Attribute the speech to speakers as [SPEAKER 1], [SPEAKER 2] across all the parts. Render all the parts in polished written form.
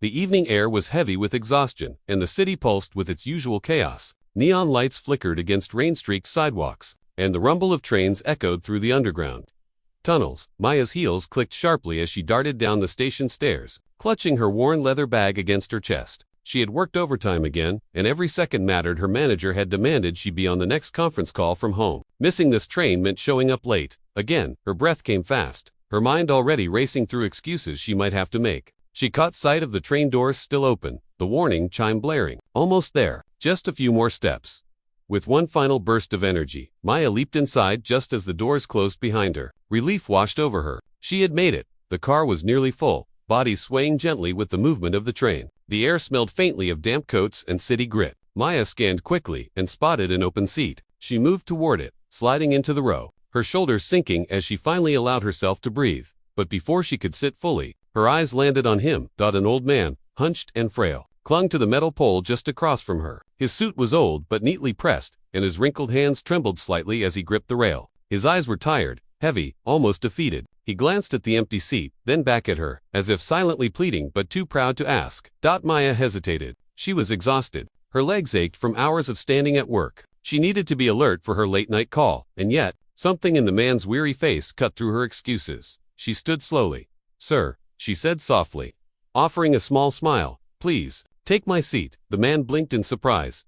[SPEAKER 1] The evening air was heavy with exhaustion, and the city pulsed with its usual chaos. Neon lights flickered against rain-streaked sidewalks, and the rumble of trains echoed through the underground tunnels. Maya's heels clicked sharply as she darted down the station stairs, clutching her worn leather bag against her chest. She had worked overtime again, and every second mattered. Her manager had demanded she be on the next conference call from home. Missing this train meant showing up late. Again, her breath came fast, her mind already racing through excuses she might have to make. She caught sight of the train doors still open, the warning chime blaring. Almost there, just a few more steps. With one final burst of energy, Maya leaped inside just as the doors closed behind her. Relief washed over her. She had made it. The car was nearly full, bodies swaying gently with the movement of the train. The air smelled faintly of damp coats and city grit. Maya scanned quickly and spotted an open seat. She moved toward it, sliding into the row, her shoulders sinking as she finally allowed herself to breathe. But before she could sit fully, her eyes landed on him. An old man, hunched and frail, clung to the metal pole just across from her. His suit was old but neatly pressed, and his wrinkled hands trembled slightly as he gripped the rail. His eyes were tired, heavy, almost defeated. He glanced at the empty seat, then back at her, as if silently pleading but too proud to ask. Maya hesitated. She was exhausted. Her legs ached from hours of standing at work. She needed to be alert for her late-night call, and yet, something in the man's weary face cut through her excuses. She stood slowly. "Sir," she said softly, offering a small smile, "please, take my seat." The man blinked in surprise.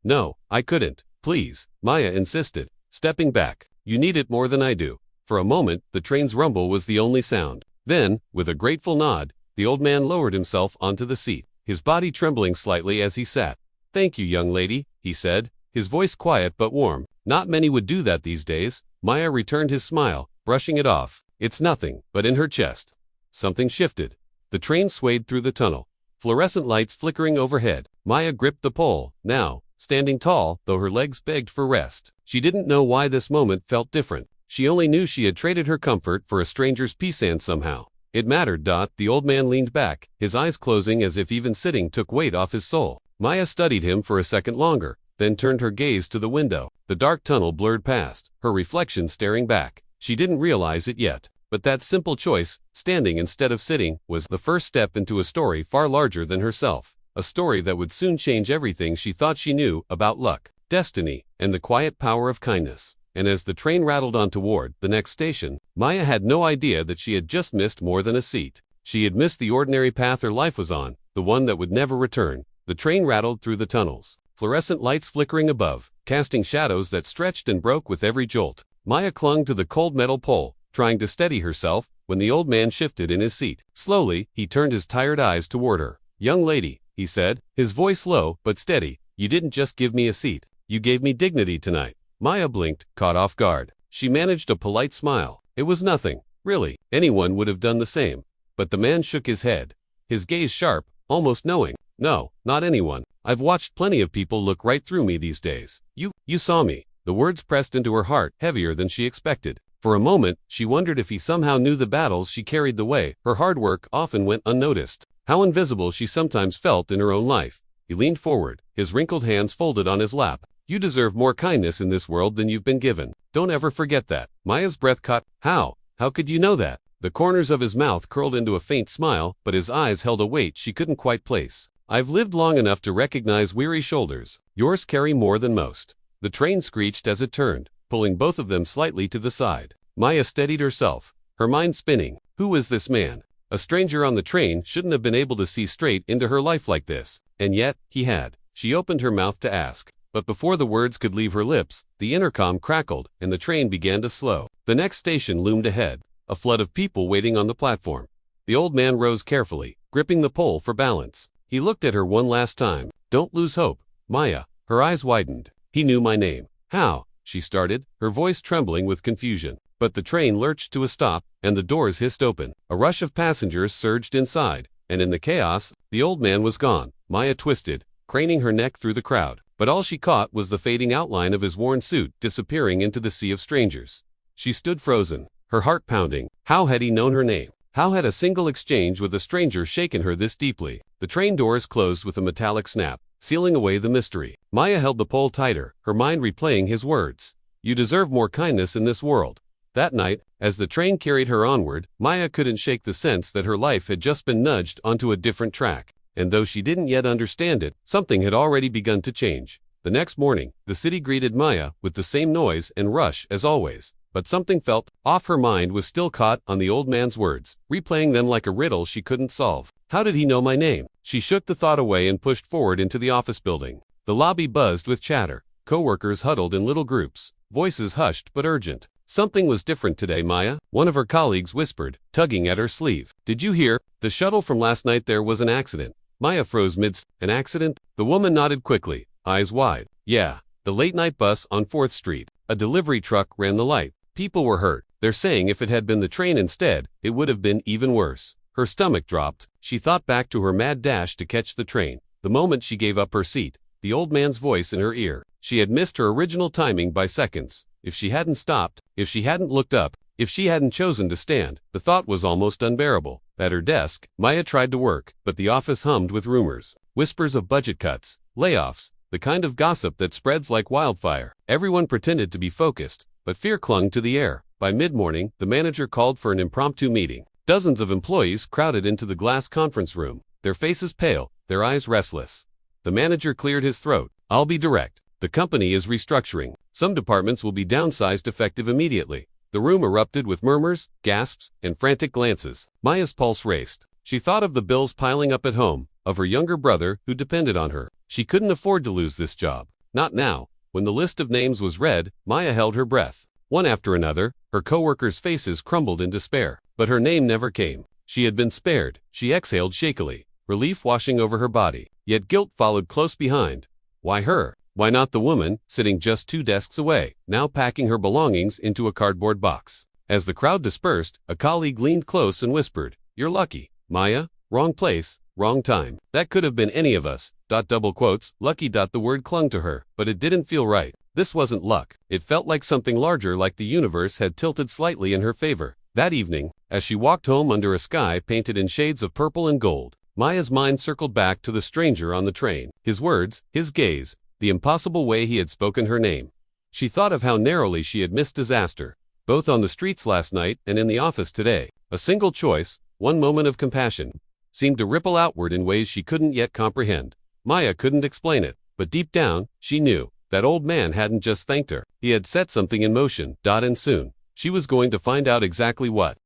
[SPEAKER 1] "No, I couldn't. Please," Maya insisted, stepping back. "You need it more than I do." For a moment, the train's rumble was the only sound. Then, with a grateful nod, the old man lowered himself onto the seat, his body trembling slightly as he sat. "Thank you, young lady," he said, his voice quiet but warm. Not many would do that these days. Maya returned his smile, brushing it off. "It's nothing," but in her chest, something shifted. The train swayed through the tunnel, fluorescent lights flickering overhead. Maya gripped the pole, now, standing tall, though her legs begged for rest. She didn't know why this moment felt different. She only knew she had traded her comfort for a stranger's peace, and somehow it mattered. The old man leaned back, his eyes closing as if even sitting took weight off his soul. Maya studied him for a second longer, then turned her gaze to the window. The dark tunnel blurred past, her reflection staring back. She didn't realize it yet, but that simple choice, standing instead of sitting, was the first step into a story far larger than herself. A story that would soon change everything she thought she knew about luck, destiny, and the quiet power of kindness. And as the train rattled on toward the next station, Maya had no idea that she had just missed more than a seat. She had missed the ordinary path her life was on, the one that would never return. The train rattled through the tunnels, fluorescent lights flickering above, casting shadows that stretched and broke with every jolt. Maya clung to the cold metal pole, trying to steady herself, when the old man shifted in his seat. Slowly, he turned his tired eyes toward her. "Young lady," he said, his voice low but steady, "you didn't just give me a seat. You gave me dignity tonight." Maya blinked, caught off guard. She managed a polite smile. It was nothing, really. Anyone would have done the same. But the man shook his head, his gaze sharp, almost knowing. "No, not anyone. I've watched plenty of people look right through me these days. You saw me." The words pressed into her heart, heavier than she expected. For a moment, she wondered if he somehow knew the battles she carried, the way her hard work often went unnoticed, how invisible she sometimes felt in her own life. He leaned forward, his wrinkled hands folded on his lap. "You deserve more kindness in this world than you've been given. Don't ever forget that." Maya's breath caught. How could you know that?" The corners of his mouth curled into a faint smile, but his eyes held a weight she couldn't quite place. "I've lived long enough to recognize weary shoulders. Yours carry more than most." The train screeched as it turned, pulling both of them slightly to the side. Maya steadied herself, her mind spinning. Who was this man? A stranger on the train shouldn't have been able to see straight into her life like this. And yet, he had. She opened her mouth to ask. But before the words could leave her lips, the intercom crackled, and the train began to slow. The next station loomed ahead, a flood of people waiting on the platform. The old man rose carefully, gripping the pole for balance. He looked at her one last time. "Don't lose hope, Maya." Her eyes widened. "He knew my name." "How?" she started, her voice trembling with confusion. But the train lurched to a stop, and the doors hissed open. A rush of passengers surged inside, and in the chaos, the old man was gone. Maya twisted, craning her neck through the crowd. But all she caught was the fading outline of his worn suit disappearing into the sea of strangers. She stood frozen, her heart pounding. How had he known her name? How had a single exchange with a stranger shaken her this deeply? The train doors closed with a metallic snap, sealing away the mystery. Maya held the pole tighter, her mind replaying his words. "You deserve more kindness in this world." That night, as the train carried her onward, Maya couldn't shake the sense that her life had just been nudged onto a different track. and though she didn't yet understand it, something had already begun to change. The next morning, the city greeted Maya with the same noise and rush as always. But something felt off. Her mind was still caught on the old man's words, replaying them like a riddle she couldn't solve. How did he know my name? She shook the thought away and pushed forward into the office building. The lobby buzzed with chatter. Coworkers huddled in little groups, voices hushed but urgent. Something was different today, Maya, one of her colleagues whispered, tugging at her sleeve. Did you hear? The shuttle from last night, there was an accident. Maya froze midst. An accident? The woman nodded quickly, eyes wide. Yeah, the late-night bus on 4th Street. A delivery truck ran the light. People were hurt. They're saying if it had been the train instead, it would have been even worse. Her stomach dropped. She thought back to her mad dash to catch the train. The moment she gave up her seat, the old man's voice in her ear. She had missed her original timing by seconds. If she hadn't stopped, if she hadn't looked up, if she hadn't chosen to stand, the thought was almost unbearable. At her desk, Maya tried to work, but the office hummed with rumors. Whispers of budget cuts, layoffs, the kind of gossip that spreads like wildfire. Everyone pretended to be focused, but fear clung to the air. By mid-morning, the manager called for an impromptu meeting. Dozens of employees crowded into the glass conference room, their faces pale, their eyes restless. The manager cleared his throat. I'll be direct. The company is restructuring. Some departments will be downsized effective immediately. The room erupted with murmurs, gasps, and frantic glances. Maya's pulse raced. She thought of the bills piling up at home, of her younger brother who depended on her. She couldn't afford to lose this job. Not now. When the list of names was read, Maya held her breath. One after another, her coworkers' faces crumbled in despair. But her name never came. She had been spared. She exhaled shakily, relief washing over her body. Yet guilt followed close behind. Why her? Why not the woman, sitting just 2 desks away, now packing her belongings into a cardboard box? As the crowd dispersed, a colleague leaned close and whispered, "You're lucky, Maya. Wrong place, wrong time. That could have been any of us." Double quotes, lucky. The word clung to her, but it didn't feel right. This wasn't luck. It felt like something larger, like the universe had tilted slightly in her favor. That evening, as she walked home under a sky painted in shades of purple and gold, Maya's mind circled back to the stranger on the train. His words, his gaze, the impossible way he had spoken her name. She thought of how narrowly she had missed disaster, both on the streets last night and in the office today. A single choice, one moment of compassion, seemed to ripple outward in ways she couldn't yet comprehend. Maya couldn't explain it, but deep down, she knew. That old man hadn't just thanked her. He had set something in motion. And soon, she was going to find out exactly what.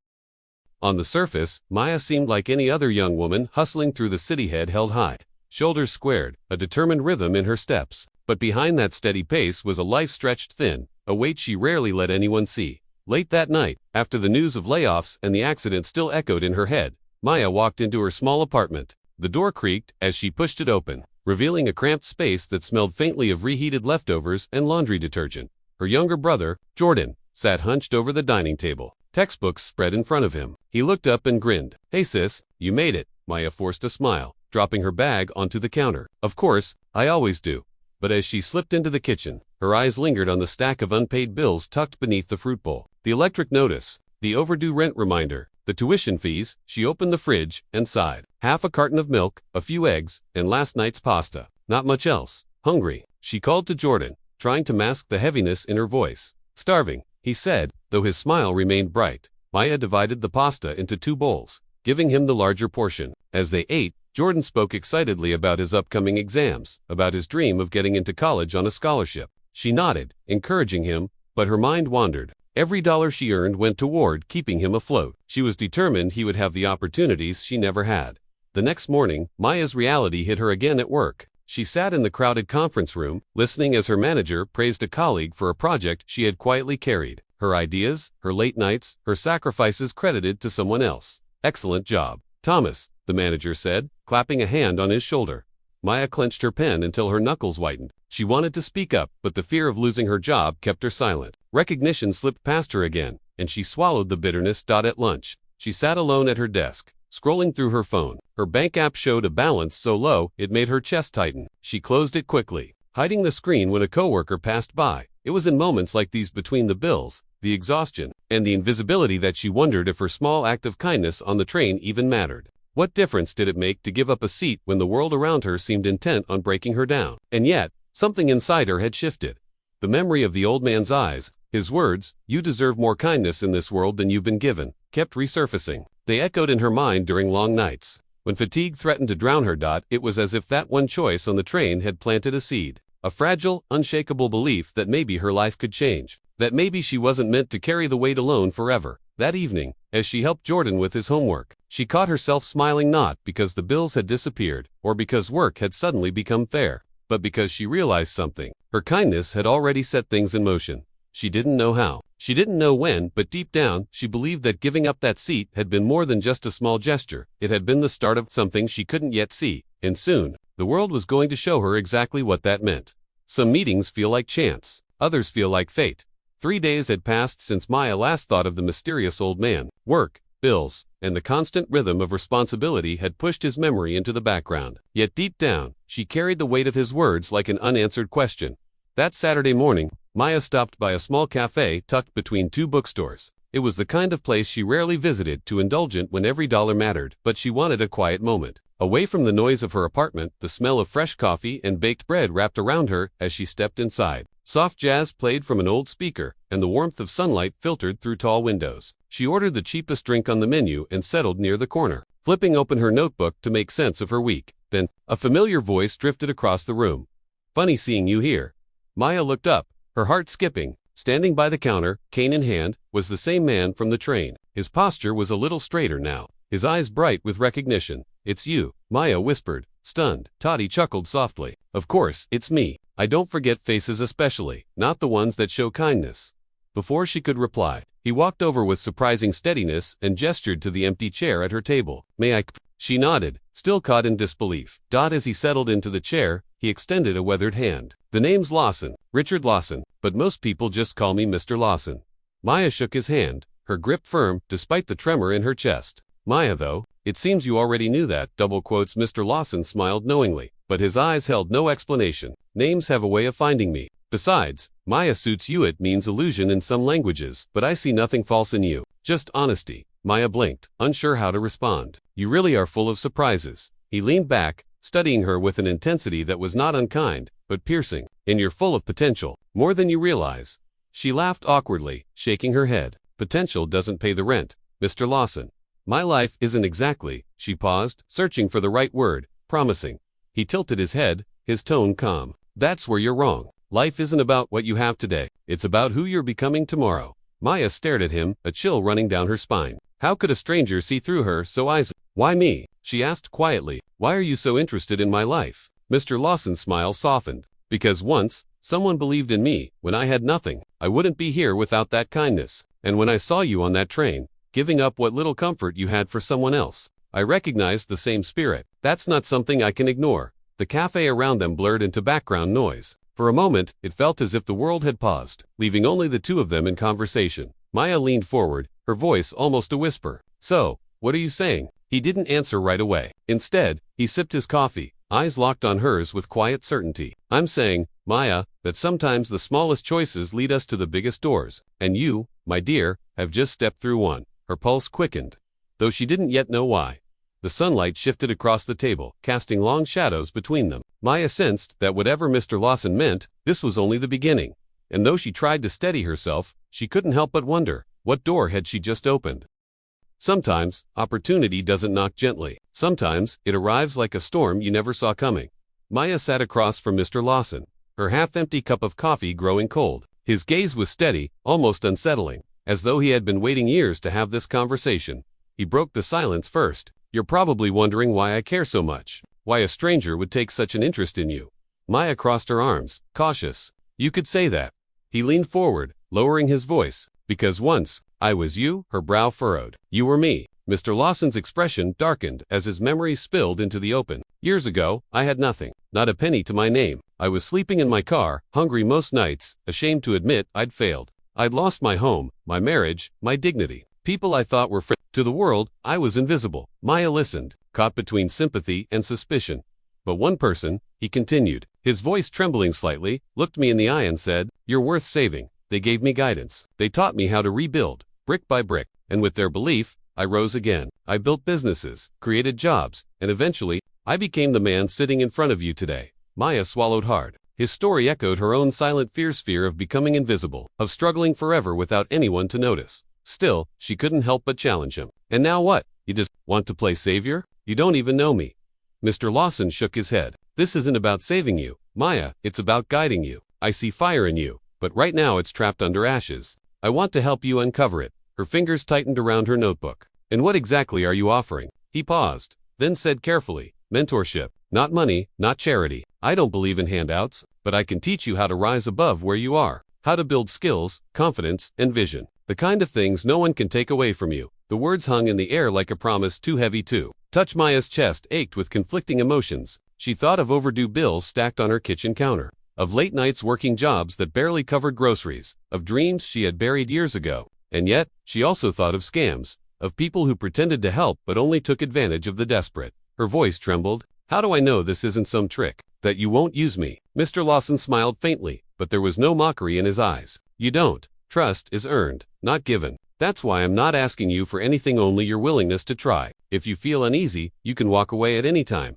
[SPEAKER 1] On the surface, Maya seemed like any other young woman hustling through the city, head held high, shoulders squared, a determined rhythm in her steps. But behind that steady pace was a life stretched thin, a weight she rarely let anyone see. Late that night, after the news of layoffs and the accident still echoed in her head, Maya walked into her small apartment. The door creaked as she pushed it open, revealing a cramped space that smelled faintly of reheated leftovers and laundry detergent. Her younger brother, Jordan, sat hunched over the dining table, textbooks spread in front of him. He looked up and grinned. "Hey sis, you made it." Maya forced a smile, dropping her bag onto the counter. "Of course, I always do." But as she slipped into the kitchen, her eyes lingered on the stack of unpaid bills tucked beneath the fruit bowl. The electric notice, the overdue rent reminder, the tuition fees. She opened the fridge and sighed. Half a carton of milk, a few eggs, and last night's pasta. Not much else. Hungry. She called to Jordan, trying to mask the heaviness in her voice. "Starving," he said, though his smile remained bright. Maya divided the pasta into 2 bowls, giving him the larger portion. As they ate, Jordan spoke excitedly about his upcoming exams, about his dream of getting into college on a scholarship. She nodded, encouraging him, but her mind wandered. Every dollar she earned went toward keeping him afloat. She was determined he would have the opportunities she never had. The next morning, Maya's reality hit her again at work. She sat in the crowded conference room, listening as her manager praised a colleague for a project she had quietly carried. Her ideas, her late nights, her sacrifices credited to someone else. "Excellent job, Thomas," the manager said, clapping a hand on his shoulder. Maya clenched her pen until her knuckles whitened. She wanted to speak up, but the fear of losing her job kept her silent. Recognition slipped past her again, and she swallowed the bitterness. At lunch, she sat alone at her desk, scrolling through her phone. Her bank app showed a balance so low it made her chest tighten. She closed it quickly, hiding the screen when a coworker passed by. It was in moments like these, between the bills, the exhaustion, and the invisibility, that she wondered if her small act of kindness on the train even mattered. What difference did it make to give up a seat when the world around her seemed intent on breaking her down? And yet, something inside her had shifted. The memory of the old man's eyes, his words, "You deserve more kindness in this world than you've been given," kept resurfacing. They echoed in her mind during long nights. When fatigue threatened to drown her. It was as if that one choice on the train had planted a seed. A fragile, unshakable belief that maybe her life could change. That maybe she wasn't meant to carry the weight alone forever. That evening, as she helped Jordan with his homework, she caught herself smiling not because the bills had disappeared, or because work had suddenly become fair, but because she realized something. Her kindness had already set things in motion. She didn't know how. She didn't know when, but deep down, she believed that giving up that seat had been more than just a small gesture. It had been the start of something she couldn't yet see, and soon, the world was going to show her exactly what that meant. Some meetings feel like chance. Others feel like fate. 3 days had passed since Maya last thought of the mysterious old man. Work, bills, and the constant rhythm of responsibility had pushed his memory into the background. Yet deep down, she carried the weight of his words like an unanswered question. That Saturday morning, Maya stopped by a small cafe tucked between two bookstores. It was the kind of place she rarely visited, too indulgent when every dollar mattered, but she wanted a quiet moment. Away from the noise of her apartment, the smell of fresh coffee and baked bread wrapped around her as she stepped inside. Soft jazz played from an old speaker, and the warmth of sunlight filtered through tall windows. She ordered the cheapest drink on the menu and settled near the corner, flipping open her notebook to make sense of her week. Then, a familiar voice drifted across the room. "Funny seeing you here." Maya looked up, her heart skipping. Standing by the counter, cane in hand, was the same man from the train. His posture was a little straighter now, his eyes bright with recognition. "It's you," Maya whispered, stunned. Toddy chuckled softly. "Of course, it's me. I don't forget faces, especially, not the ones that show kindness." Before she could reply, he walked over with surprising steadiness and gestured to the empty chair at her table. "May I?" She nodded, still caught in disbelief. As he settled into the chair, he extended a weathered hand. "The name's Lawson, Richard Lawson, but most people just call me Mr. Lawson." Maya shook his hand, her grip firm despite the tremor in her chest. "Maya, though, it seems you already knew that." Mr. Lawson smiled knowingly, but his eyes held no explanation. "Names have a way of finding me. Besides, Maya suits you. It means illusion in some languages, but I see nothing false in you. Just honesty." Maya blinked, unsure how to respond. "You really are full of surprises." He leaned back, studying her with an intensity that was not unkind, but piercing. "And you're full of potential, more than you realize." She laughed awkwardly, shaking her head. "Potential doesn't pay the rent, Mr. Lawson. My life isn't exactly." She paused, searching for the right word. "Promising." He tilted his head, his tone calm. "That's where you're wrong. Life isn't about what you have today. It's about who you're becoming tomorrow." Maya stared at him, a chill running down her spine. How could a stranger see through her so easily? "Why me?" she asked quietly. "Why are you so interested in my life?" Mr. Lawson's smile softened. "Because once, someone believed in me, when I had nothing. I wouldn't be here without that kindness. And when I saw you on that train, giving up what little comfort you had for someone else, I recognized the same spirit. That's not something I can ignore." The cafe around them blurred into background noise. For a moment, it felt as if the world had paused, leaving only the two of them in conversation. Maya leaned forward, her voice almost a whisper. "So, what are you saying?" He didn't answer right away. Instead, he sipped his coffee, eyes locked on hers with quiet certainty. "I'm saying, Maya, that sometimes the smallest choices lead us to the biggest doors. And you, my dear, have just stepped through one." Her pulse quickened, though she didn't yet know why. The sunlight shifted across the table, casting long shadows between them. Maya sensed that whatever Mr. Lawson meant, this was only the beginning. And though she tried to steady herself, she couldn't help but wonder, what door had she just opened? Sometimes, opportunity doesn't knock gently. Sometimes, it arrives like a storm you never saw coming. Maya sat across from Mr. Lawson, her half-empty cup of coffee growing cold. His gaze was steady, almost unsettling, as though he had been waiting years to have this conversation. He broke the silence first. "You're probably wondering why I care so much, why a stranger would take such an interest in you." Maya crossed her arms, cautious. "You could say that." He leaned forward, lowering his voice. "Because once, I was you." Her brow furrowed. "You were me." Mr. Lawson's expression darkened as his memories spilled into the open. "Years ago, I had nothing, not a penny to my name. I was sleeping in my car, hungry most nights, ashamed to admit I'd failed. I'd lost my home, my marriage, my dignity. People I thought were friends. To the world, I was invisible." Maya listened, caught between sympathy and suspicion. "But one person," he continued, his voice trembling slightly, "looked me in the eye and said, 'You're worth saving.' They gave me guidance. They taught me how to rebuild, brick by brick. And with their belief, I rose again. I built businesses, created jobs, and eventually, I became the man sitting in front of you today." Maya swallowed hard. His story echoed her own silent fear of becoming invisible, of struggling forever without anyone to notice. Still, she couldn't help but challenge him. "And now what? You just want to play savior? You don't even know me. Mr. Lawson shook his head. This isn't about saving you, Maya, it's about guiding you. I see fire in you, but right now it's trapped under ashes. I want to help you uncover it. Her fingers tightened around her notebook. And what exactly are you offering? He paused, then said carefully, mentorship, not money, not charity. I don't believe in handouts, but I can teach you how to rise above where you are, how to build skills, confidence, and vision. The kind of things no one can take away from you. The words hung in the air like a promise too heavy to touch. Maya's chest ached with conflicting emotions. She thought of overdue bills stacked on her kitchen counter, of late nights working jobs that barely covered groceries, of dreams she had buried years ago. And yet, she also thought of scams, of people who pretended to help but only took advantage of the desperate. Her voice trembled. How do I know this isn't some trick? That you won't use me? Mr. Lawson smiled faintly, but there was no mockery in his eyes. You don't. Trust is earned, not given. That's why I'm not asking you for anything, only your willingness to try. If you feel uneasy, you can walk away at any time.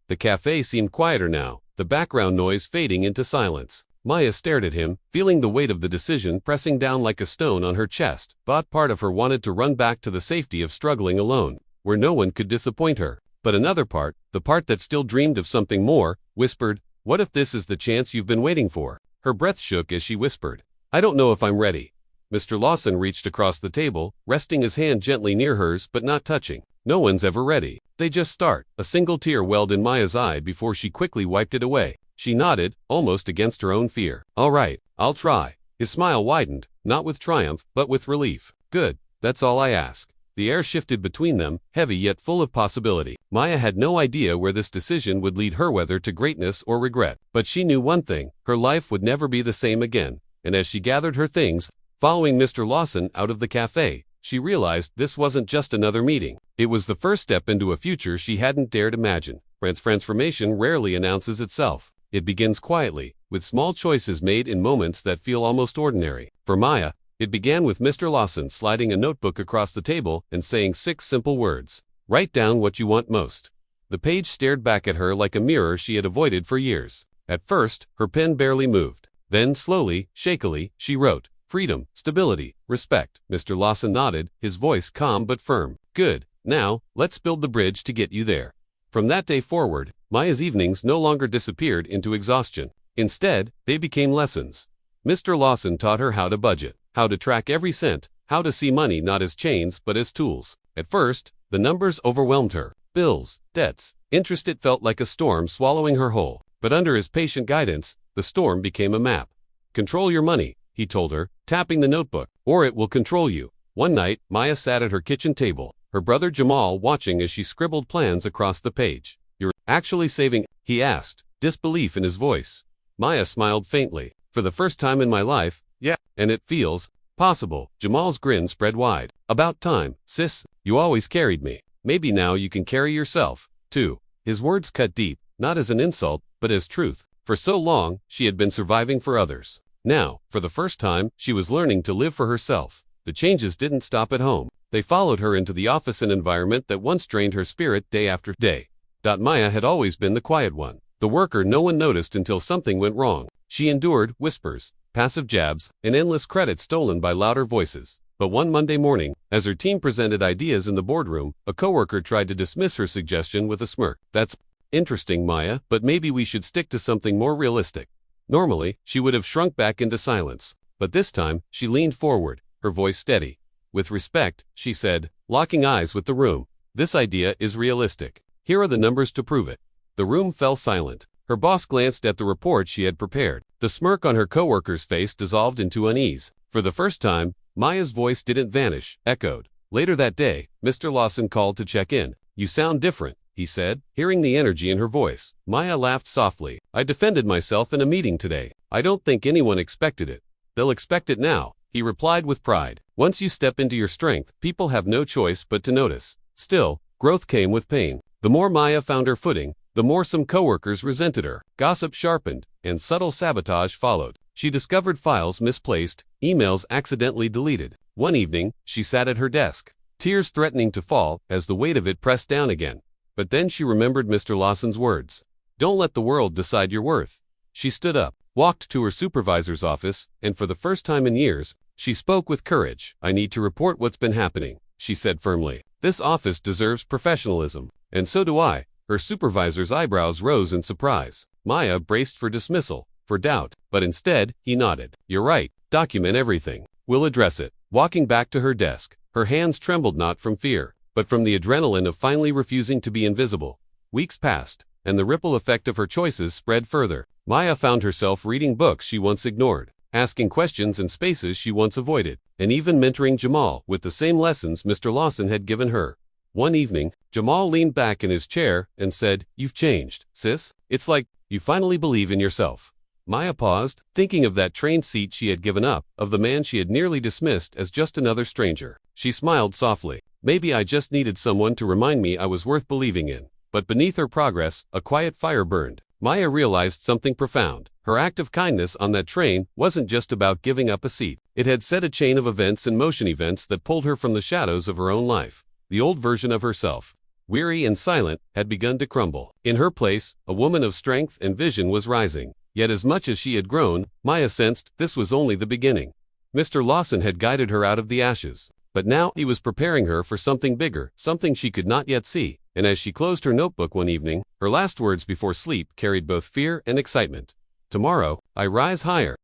[SPEAKER 1] The cafe seemed quieter now, the background noise fading into silence. Maya stared at him, feeling the weight of the decision pressing down like a stone on her chest. But part of her wanted to run back to the safety of struggling alone, where no one could disappoint her. But another part, the part that still dreamed of something more, whispered, what if this is the chance you've been waiting for? Her breath shook as she whispered, I don't know if I'm ready. Mr. Lawson reached across the table, resting his hand gently near hers but not touching. No one's ever ready. They just start. A single tear welled in Maya's eye before she quickly wiped it away. She nodded, almost against her own fear. All right, I'll try. His smile widened, not with triumph, but with relief. Good, that's all I ask. The air shifted between them, heavy yet full of possibility. Maya had no idea where this decision would lead her, whether to greatness or regret. But she knew one thing, her life would never be the same again. And as she gathered her things, following Mr. Lawson out of the cafe, she realized this wasn't just another meeting. It was the first step into a future she hadn't dared imagine. Transformation rarely announces itself. It begins quietly, with small choices made in moments that feel almost ordinary. For Maya, it began with Mr. Lawson sliding a notebook across the table and saying 6 simple words. Write down what you want most. The page stared back at her like a mirror she had avoided for years. At first, her pen barely moved. Then slowly, shakily, she wrote, freedom, stability, respect. Mr. Lawson nodded, his voice calm but firm. Good, now, let's build the bridge to get you there. From that day forward, Maya's evenings no longer disappeared into exhaustion. Instead, they became lessons. Mr. Lawson taught her how to budget, how to track every cent, how to see money not as chains but as tools. At first, the numbers overwhelmed her. Bills, debts, interest. It felt like a storm swallowing her whole. But under his patient guidance, the storm became a map. Control your money, he told her, tapping the notebook, or it will control you. One night, Maya sat at her kitchen table, her brother Jamal watching as she scribbled plans across the page. You're actually saving? He asked, disbelief in his voice. Maya smiled faintly. For the first time in my life, yeah, and it feels possible. Jamal's grin spread wide. About time, sis, you always carried me. Maybe now you can carry yourself, too. His words cut deep, not as an insult, but as truth. For so long, she had been surviving for others. Now, for the first time, she was learning to live for herself. The changes didn't stop at home. They followed her into the office, an environment that once drained her spirit day after day. Maya had always been the quiet one, the worker no one noticed until something went wrong. She endured whispers, passive jabs, and endless credit stolen by louder voices. But one Monday morning, as her team presented ideas in the boardroom, a coworker tried to dismiss her suggestion with a smirk. That's interesting, Maya, but maybe we should stick to something more realistic. Normally, she would have shrunk back into silence, but this time, she leaned forward, her voice steady. With respect, she said, locking eyes with the room, this idea is realistic. Here are the numbers to prove it. The room fell silent. Her boss glanced at the report she had prepared. The smirk on her coworker's face dissolved into unease. For the first time, Maya's voice didn't vanish, echoed. Later that day, Mr. Lawson called to check in. You sound different, he said, hearing the energy in her voice. Maya laughed softly. I defended myself in a meeting today. I don't think anyone expected it. They'll expect it now, he replied with pride. Once you step into your strength, people have no choice but to notice. Still, growth came with pain. The more Maya found her footing, the more some coworkers resented her. Gossip sharpened, and subtle sabotage followed. She discovered files misplaced, emails accidentally deleted. One evening, she sat at her desk, tears threatening to fall as the weight of it pressed down again. But then she remembered Mr. Lawson's words. Don't let the world decide your worth. She stood up, walked to her supervisor's office, and for the first time in years, she spoke with courage. I need to report what's been happening. she said firmly. This office deserves professionalism. And so do I. Her supervisor's eyebrows rose in surprise. Maya braced for dismissal, for doubt, but instead, he nodded. You're right. Document everything. We'll address it. Walking back to her desk, her hands trembled not from fear, but from the adrenaline of finally refusing to be invisible. Weeks passed, and the ripple effect of her choices spread further. Maya found herself reading books she once ignored, asking questions in spaces she once avoided, and even mentoring Jamal with the same lessons Mr. Lawson had given her. One evening, Jamal leaned back in his chair and said, "You've changed, sis. It's like you finally believe in yourself." Maya paused, thinking of that train seat she had given up, of the man she had nearly dismissed as just another stranger. She smiled softly. Maybe I just needed someone to remind me I was worth believing in. But beneath her progress, a quiet fire burned. Maya realized something profound. Her act of kindness on that train wasn't just about giving up a seat. It had set a chain of events in motion, events that pulled her from the shadows of her own life. The old version of herself, weary and silent, had begun to crumble. In her place, a woman of strength and vision was rising. Yet as much as she had grown, Maya sensed this was only the beginning. Mr. Lawson had guided her out of the ashes, but now he was preparing her for something bigger, something she could not yet see. And as she closed her notebook one evening, her last words before sleep carried both fear and excitement. Tomorrow, I rise higher.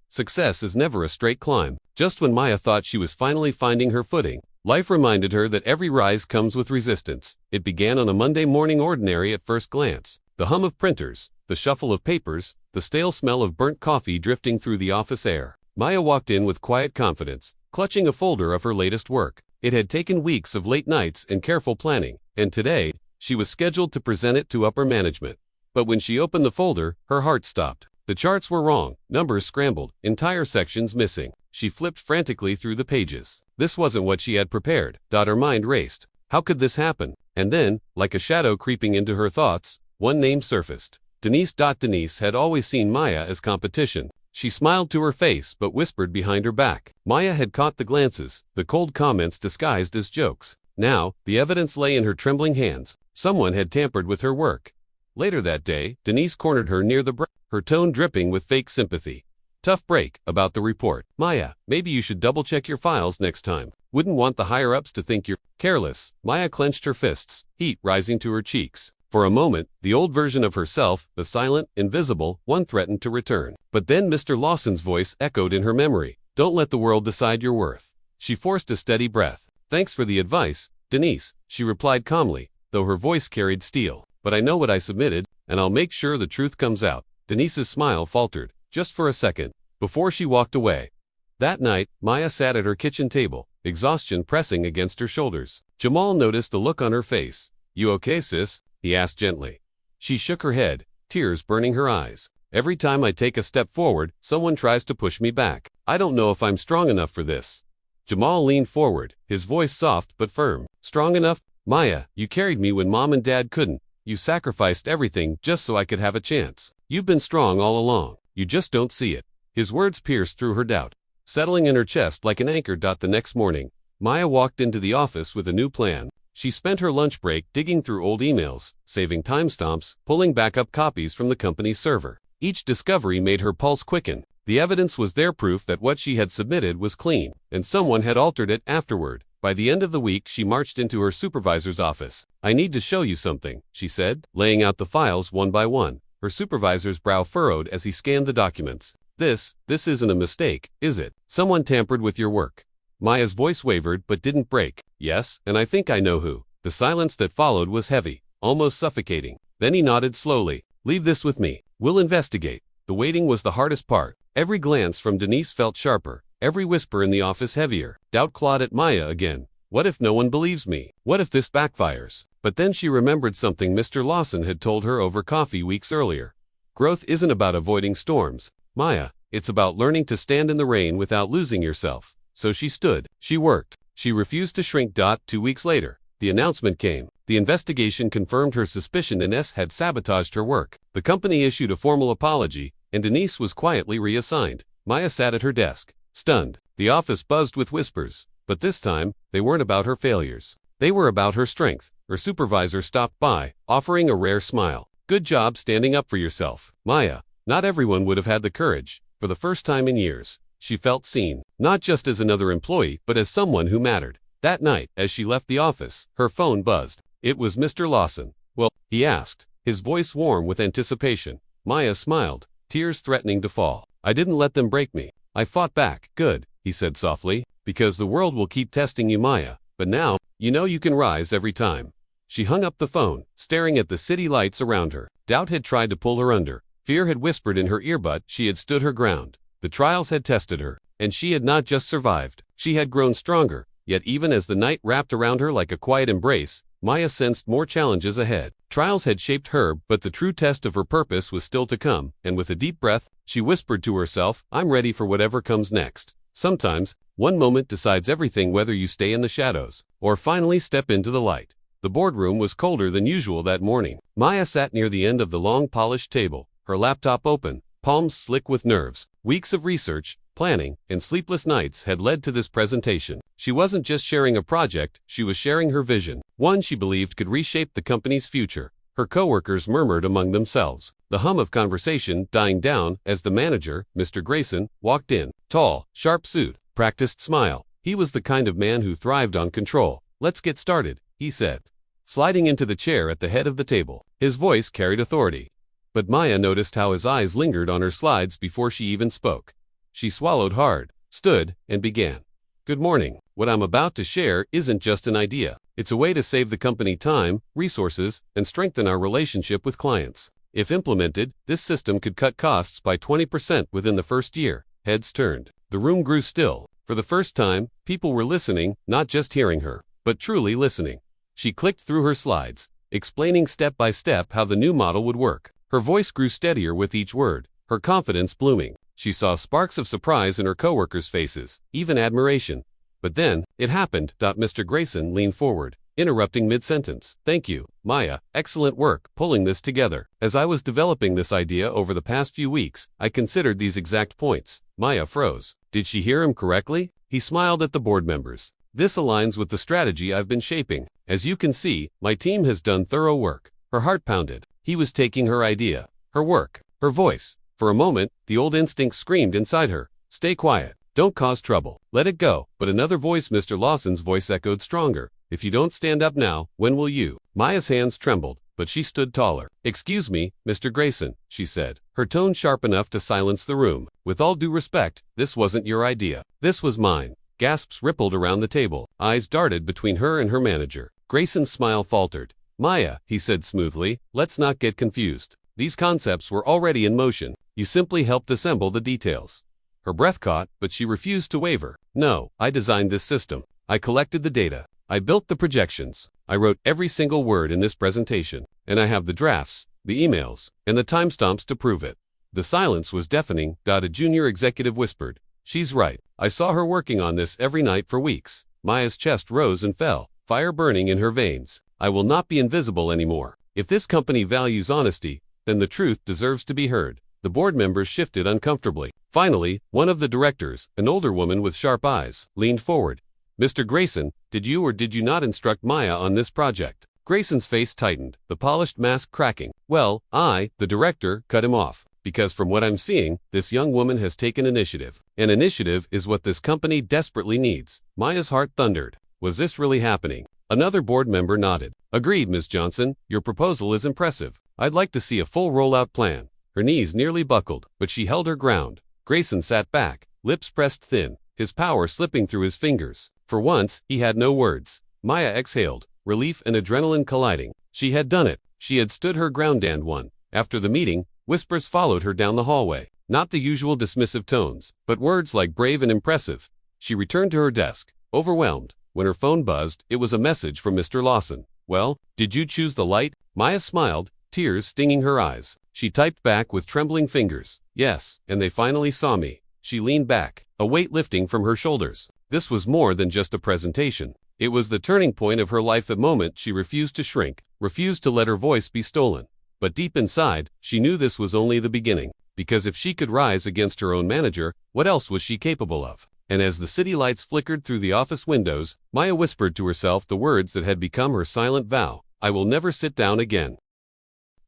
[SPEAKER 1] Success is never a straight climb. Just when Maya thought she was finally finding her footing, life reminded her that every rise comes with resistance. It began on a Monday morning, ordinary at first glance. The hum of printers, the shuffle of papers, the stale smell of burnt coffee drifting through the office air. Maya walked in with quiet confidence, clutching a folder of her latest work. It had taken weeks of late nights and careful planning, and today, she was scheduled to present it to upper management. But when she opened the folder, her heart stopped. The charts were wrong, numbers scrambled, entire sections missing. She flipped frantically through the pages. This wasn't what she had prepared. Her mind raced. How could this happen? And then, like a shadow creeping into her thoughts, one name surfaced. Denise. Denise had always seen Maya as competition. She smiled to her face but whispered behind her back. Maya had caught the glances, the cold comments disguised as jokes. Now, the evidence lay in her trembling hands. Someone had tampered with her work. Later that day, Denise cornered her near the break, her tone dripping with fake sympathy. Tough break about the report. Maya, maybe you should double-check your files next time. Wouldn't want the higher-ups to think you're careless. Maya clenched her fists, heat rising to her cheeks. For a moment, the old version of herself, the silent, invisible one, threatened to return. But then Mr. Lawson's voice echoed in her memory. Don't let the world decide your worth. She forced a steady breath. Thanks for the advice, Denise, she replied calmly, though her voice carried steel. But I know what I submitted, and I'll make sure the truth comes out. Denise's smile faltered, just for a second, before she walked away. That night, Maya sat at her kitchen table, exhaustion pressing against her shoulders. Jamal noticed the look on her face. You okay, sis? He asked gently. She shook her head, tears burning her eyes. Every time I take a step forward, someone tries to push me back. I don't know if I'm strong enough for this. Jamal leaned forward, his voice soft but firm. Strong enough? Maya, you carried me when Mom and Dad couldn't. You sacrificed everything just so I could have a chance. You've been strong all along. You just don't see it. His words pierced through her doubt, settling in her chest like an anchor. The next morning, Maya walked into the office with a new plan. She spent her lunch break digging through old emails, saving timestamps, pulling backup copies from the company's server. Each discovery made her pulse quicken. The evidence was there, proof that what she had submitted was clean, and someone had altered it afterward. By the end of the week, she marched into her supervisor's office. I need to show you something, she said, laying out the files one by one. Her supervisor's brow furrowed as he scanned the documents. This isn't a mistake, is it? Someone tampered with your work. Maya's voice wavered but didn't break. Yes, and I think I know who. The silence that followed was heavy, almost suffocating. Then he nodded slowly. Leave this with me. We'll investigate. The waiting was the hardest part. Every glance from Denise felt sharper, every whisper in the office heavier. Doubt clawed at Maya again. What if no one believes me? What if this backfires? But then she remembered something Mr. Lawson had told her over coffee weeks earlier. Growth isn't about avoiding storms, Maya. It's about learning to stand in the rain without losing yourself. So she stood. She worked. She refused to shrink. 2 weeks later, the announcement came. The investigation confirmed her suspicion. Denise had sabotaged her work. The company issued a formal apology, and Denise was quietly reassigned. Maya sat at her desk, stunned. The office buzzed with whispers, but this time, they weren't about her failures. They were about her strength. Her supervisor stopped by, offering a rare smile. Good job standing up for yourself, Maya. Not everyone would have had the courage. For the first time in years, she felt seen, not just as another employee, but as someone who mattered. That night, as she left the office, her phone buzzed. It was Mr. Lawson. "Well?" he asked, his voice warm with anticipation. Maya smiled, tears threatening to fall. "I didn't let them break me. I fought back." "Good," he said softly, "because the world will keep testing you, Maya. But now, you know you can rise every time." She hung up the phone, staring at the city lights around her. Doubt had tried to pull her under. Fear had whispered in her ear, but she had stood her ground. The trials had tested her, and she had not just survived. She had grown stronger. Yet even as the night wrapped around her like a quiet embrace, Maya sensed more challenges ahead. Trials had shaped her, but the true test of her purpose was still to come, and with a deep breath, she whispered to herself, "I'm ready for whatever comes next." Sometimes, one moment decides everything, whether you stay in the shadows or finally step into the light. The boardroom was colder than usual that morning. Maya sat near the end of the long polished table, her laptop open, palms slick with nerves. Weeks of research, planning, and sleepless nights had led to this presentation. She wasn't just sharing a project, she was sharing her vision, one she believed could reshape the company's future. Her coworkers murmured among themselves, the hum of conversation dying down as the manager, Mr. Grayson, walked in. Tall, sharp suit, practiced smile. He was the kind of man who thrived on control. "Let's get started," he said, sliding into the chair at the head of the table. His voice carried authority. But Maya noticed how his eyes lingered on her slides before she even spoke. She swallowed hard, stood, and began. "Good morning. What I'm about to share isn't just an idea. It's a way to save the company time, resources, and strengthen our relationship with clients. If implemented, this system could cut costs by 20% within the first year." Heads turned. The room grew still. For the first time, people were listening, not just hearing her, but truly listening. She clicked through her slides, explaining step by step how the new model would work. Her voice grew steadier with each word, her confidence blooming. She saw sparks of surprise in her coworkers' faces, even admiration. But then, it happened. Mr. Grayson leaned forward, interrupting mid-sentence. "Thank you, Maya. Excellent work pulling this together. As I was developing this idea over the past few weeks, I considered these exact points." Maya froze. Did she hear him correctly? He smiled at the board members. "This aligns with the strategy I've been shaping. As you can see, my team has done thorough work." Her heart pounded. He was taking her idea, her work, her voice. For a moment, the old instinct screamed inside her, "Stay quiet. Don't cause trouble. Let it go." But another voice, Mr. Lawson's voice, echoed stronger. "If you don't stand up now, when will you?" Maya's hands trembled, but she stood taller. "Excuse me, Mr. Grayson," she said, her tone sharp enough to silence the room. "With all due respect, this wasn't your idea. This was mine." Gasps rippled around the table. Eyes darted between her and her manager. Grayson's smile faltered. "Maya," he said smoothly, "let's not get confused. These concepts were already in motion. You simply helped assemble the details." Her breath caught, but she refused to waver. "No, I designed this system. I collected the data. I built the projections. I wrote every single word in this presentation. And I have the drafts, the emails, and the timestamps to prove it." The silence was deafening. A junior executive whispered, "She's right. I saw her working on this every night for weeks." Maya's chest rose and fell, fire burning in her veins. "I will not be invisible anymore. If this company values honesty, then the truth deserves to be heard." The board members shifted uncomfortably. Finally, one of the directors, an older woman with sharp eyes, leaned forward. "Mr. Grayson, did you or did you not instruct Maya on this project?" Grayson's face tightened, the polished mask cracking. "Well, the director, cut him off. Because from what I'm seeing, this young woman has taken initiative. And initiative is what this company desperately needs." Maya's heart thundered. Was this really happening? Another board member nodded. "Agreed, Ms. Johnson. Your proposal is impressive. I'd like to see a full rollout plan." Her knees nearly buckled, but she held her ground. Grayson sat back, lips pressed thin, his power slipping through his fingers. For once, he had no words. Maya exhaled, relief and adrenaline colliding. She had done it. She had stood her ground and won. After the meeting, whispers followed her down the hallway. Not the usual dismissive tones, but words like brave and impressive. She returned to her desk, overwhelmed. When her phone buzzed, it was a message from Mr. Lawson. "Well, did you choose the light?" Maya smiled, tears stinging her eyes. She typed back with trembling fingers. "Yes, and they finally saw me." She leaned back, a weight lifting from her shoulders. This was more than just a presentation. It was the turning point of her life. At the moment she refused to shrink, refused to let her voice be stolen. But deep inside, she knew this was only the beginning. Because if she could rise against her own manager, what else was she capable of? And as the city lights flickered through the office windows, Maya whispered to herself the words that had become her silent vow. "I will never sit down again."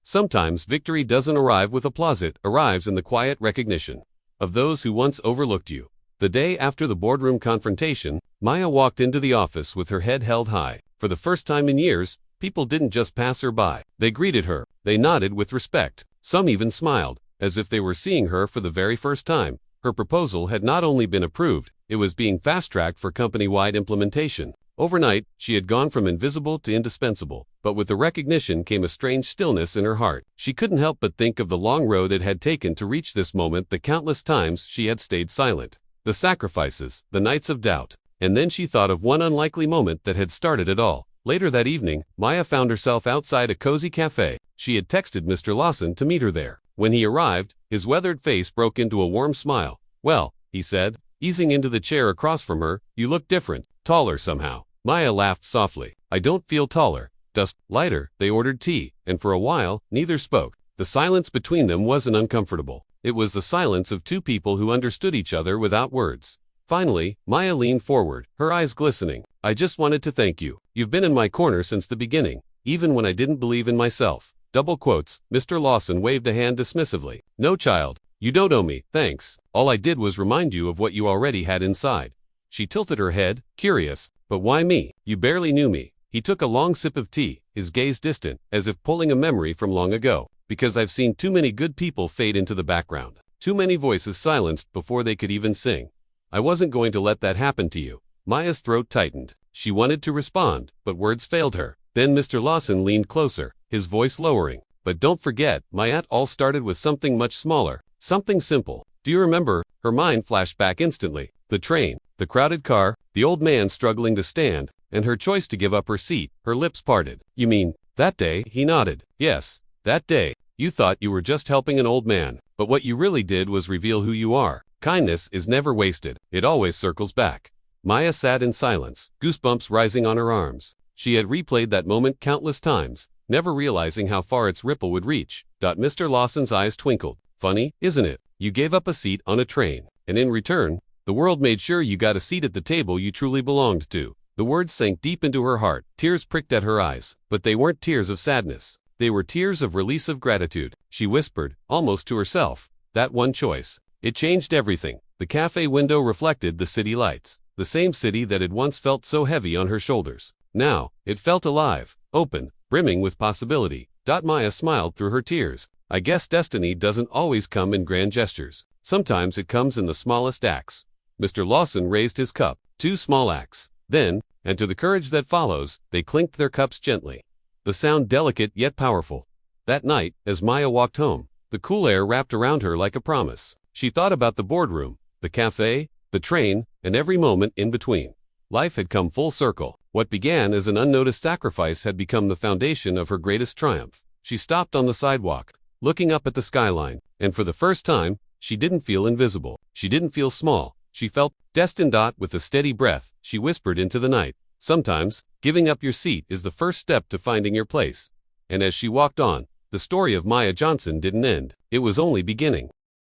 [SPEAKER 1] Sometimes victory doesn't arrive with applause, it arrives in the quiet recognition of those who once overlooked you. The day after the boardroom confrontation, Maya walked into the office with her head held high. For the first time in years, people didn't just pass her by. They greeted her. They nodded with respect. Some even smiled, as if they were seeing her for the very first time. Her proposal had not only been approved, it was being fast-tracked for company-wide implementation. Overnight, she had gone from invisible to indispensable, but with the recognition came a strange stillness in her heart. She couldn't help but think of the long road it had taken to reach this moment, the countless times she had stayed silent, the sacrifices, the nights of doubt. And then she thought of one unlikely moment that had started it all. Later that evening, Maya found herself outside a cozy cafe. She had texted Mr. Lawson to meet her there. When he arrived, his weathered face broke into a warm smile. "Well," he said, easing into the chair across from her, "you look different, taller somehow." Maya laughed softly. "I don't feel taller, just lighter." They ordered tea, and for a while, neither spoke. The silence between them wasn't uncomfortable. It was the silence of two people who understood each other without words. Finally, Maya leaned forward, her eyes glistening. "I just wanted to thank you. You've been in my corner since the beginning, even when I didn't believe in myself." Double quotes. Mr. Lawson waved a hand dismissively. "No, child, you don't owe me, thanks. All I did was remind you of what you already had inside." She tilted her head, curious. "But why me? You barely knew me." He took a long sip of tea, his gaze distant, as if pulling a memory from long ago. "Because I've seen too many good people fade into the background. Too many voices silenced before they could even sing. I wasn't going to let that happen to you." Maya's throat tightened. She wanted to respond, but words failed her. Then Mr. Lawson leaned closer, his voice lowering. "But don't forget, Maya, it all started with something much smaller. Something simple. Do you remember?" Her mind flashed back instantly. The train, the crowded car, the old man struggling to stand, and her choice to give up her seat. Her lips parted. "You mean, that day?" He nodded. "Yes, that day. You thought you were just helping an old man, but what you really did was reveal who you are. Kindness is never wasted. It always circles back." Maya sat in silence, goosebumps rising on her arms. She had replayed that moment countless times, never realizing how far its ripple would reach. Mr. Lawson's eyes twinkled. "Funny, isn't it? You gave up a seat on a train, and in return, the world made sure you got a seat at the table you truly belonged to." The words sank deep into her heart. Tears pricked at her eyes, but they weren't tears of sadness. They were tears of release, of gratitude. She whispered, almost to herself, "That one choice. It changed everything." The cafe window reflected the city lights, the same city that had once felt so heavy on her shoulders. Now, it felt alive, open, brimming with possibility. Maya smiled through her tears. "I guess destiny doesn't always come in grand gestures. Sometimes it comes in the smallest acts." Mr. Lawson raised his cup. "Two small acts." Then, and to the courage that follows, they clinked their cups gently. The sound delicate yet powerful. That night, as Maya walked home, the cool air wrapped around her like a promise. She thought about the boardroom, the cafe, the train, and every moment in between. Life had come full circle. What began as an unnoticed sacrifice had become the foundation of her greatest triumph. She stopped on the sidewalk, looking up at the skyline, and for the first time, she didn't feel invisible. She didn't feel small. She felt destined. With a steady breath, she whispered into the night, "Sometimes, giving up your seat is the first step to finding your place." And as she walked on, the story of Maya Johnson didn't end. It was only beginning.